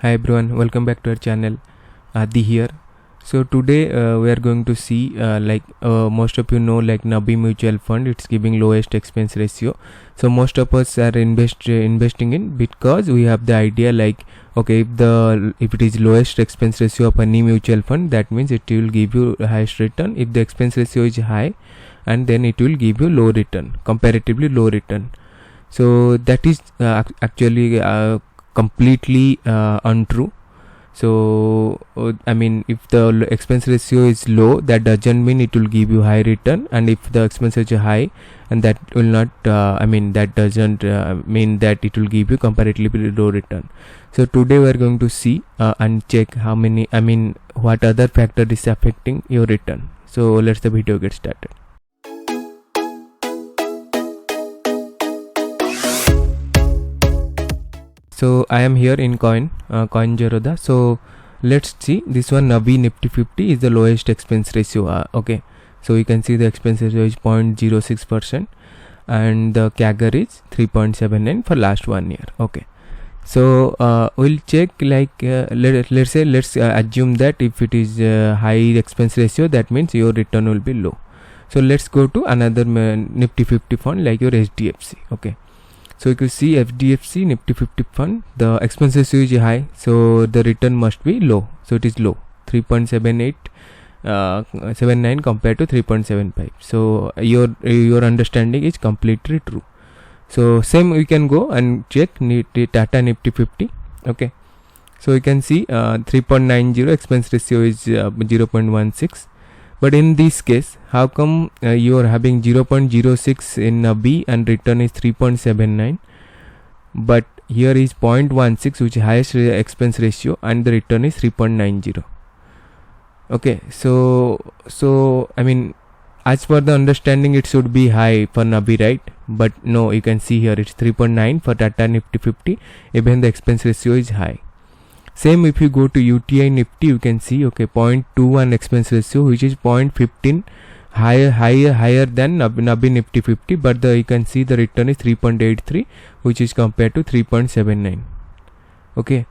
Hi everyone, welcome back to our channel. Adi here. So today we are going to see most of you know, like Nabi mutual fund, it's giving lowest expense ratio. So most of us are investing in because we have the idea like, okay, if it is lowest expense ratio of any mutual fund, that means it will give you highest return. If the expense ratio is high, and then it will give you low return, comparatively low return. So that is actually completely untrue. So if the expense ratio is low, that doesn't mean it will give you high return, and if the expense ratio is high, and that will not that doesn't mean that it will give you comparatively low return. So today we are going to see and check what other factor is affecting your return. So let's the video get started. So I am here in CoinJeroda. So let's see this one. Nabi Nifty 50 is the lowest expense ratio. Okay, so you can see the expense ratio is 0.06% and the CAGR is 3.79 for last 1 year. Okay, so we'll check let's assume that if it is high expense ratio, that means your return will be low. So let's go to another Nifty 50 fund like your HDFC. Okay, so you can see HDFC Nifty 50 fund, the expense ratio is high, so the return must be low. So it is low, 3.79 compared to 3.75. So your understanding is completely true. So same we can go and check Tata Nifty 50. Okay, so you can see 3.90 expense ratio is 0.16. But in this case, how come you are having 0.06 in a B and return is 3.79, but here is 0.16, which is highest expense ratio, and the return is 3.90. Okay, so as per the understanding, it should be high for Nabi, right? But no, you can see here it's 3.9 for Tata Nifty 50. Even the expense ratio is high. Same if you go to UTI Nifty, you can see 0.21 expense ratio, which is 0.15 higher than Nabi Nifty 50, but you can see the return is 3.83, which is compared to 3.79. Okay,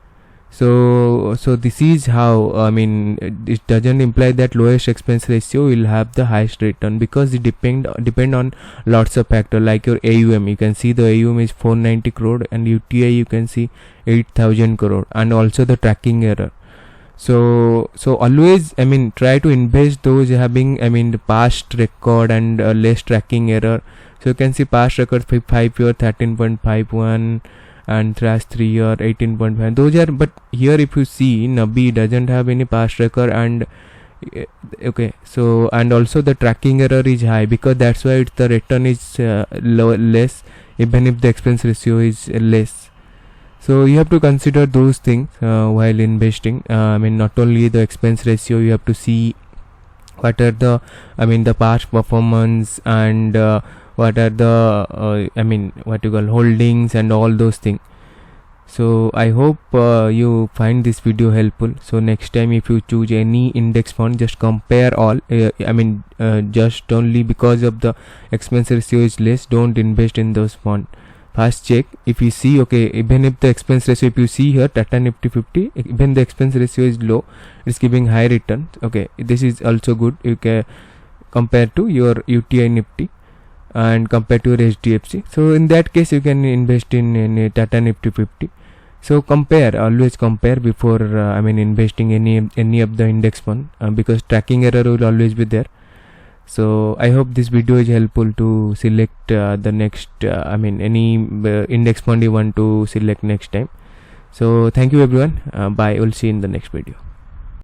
so this is how it doesn't imply that lowest expense ratio will have the highest return, because it depend on lots of factors like your AUM. You can see the AUM is 490 crore and UTI you can see 8,000 crore, and also the tracking error. So always try to invest those having the past record and less tracking error. So you can see past record 5 year 13.51 and last 3 year 18.5. those are, but here if you see Nabi doesn't have any past record, and okay, so and also the tracking error is high, because that's why the return is less even if the expense ratio is less. So you have to consider those things while investing. Not only the expense ratio, you have to see what are the the past performance, and what are the holdings and all those things. So I hope you find this video helpful. So next time if you choose any index fund, just compare all. Just only because of the expense ratio is less, don't invest in those funds. First check. If you see even if the expense ratio, if you see here Tata Nifty 50, even the expense ratio is low, it's giving high return. Okay, this is also good. You can compare to your UTI Nifty and compare to your HDFC. So in that case you can invest in Tata Nifty 50. So always compare before investing any of the index fund, because tracking error will always be there. So I hope this video is helpful to select the next any index fund you want to select next time. So thank you everyone. Bye. We'll see you in the next video.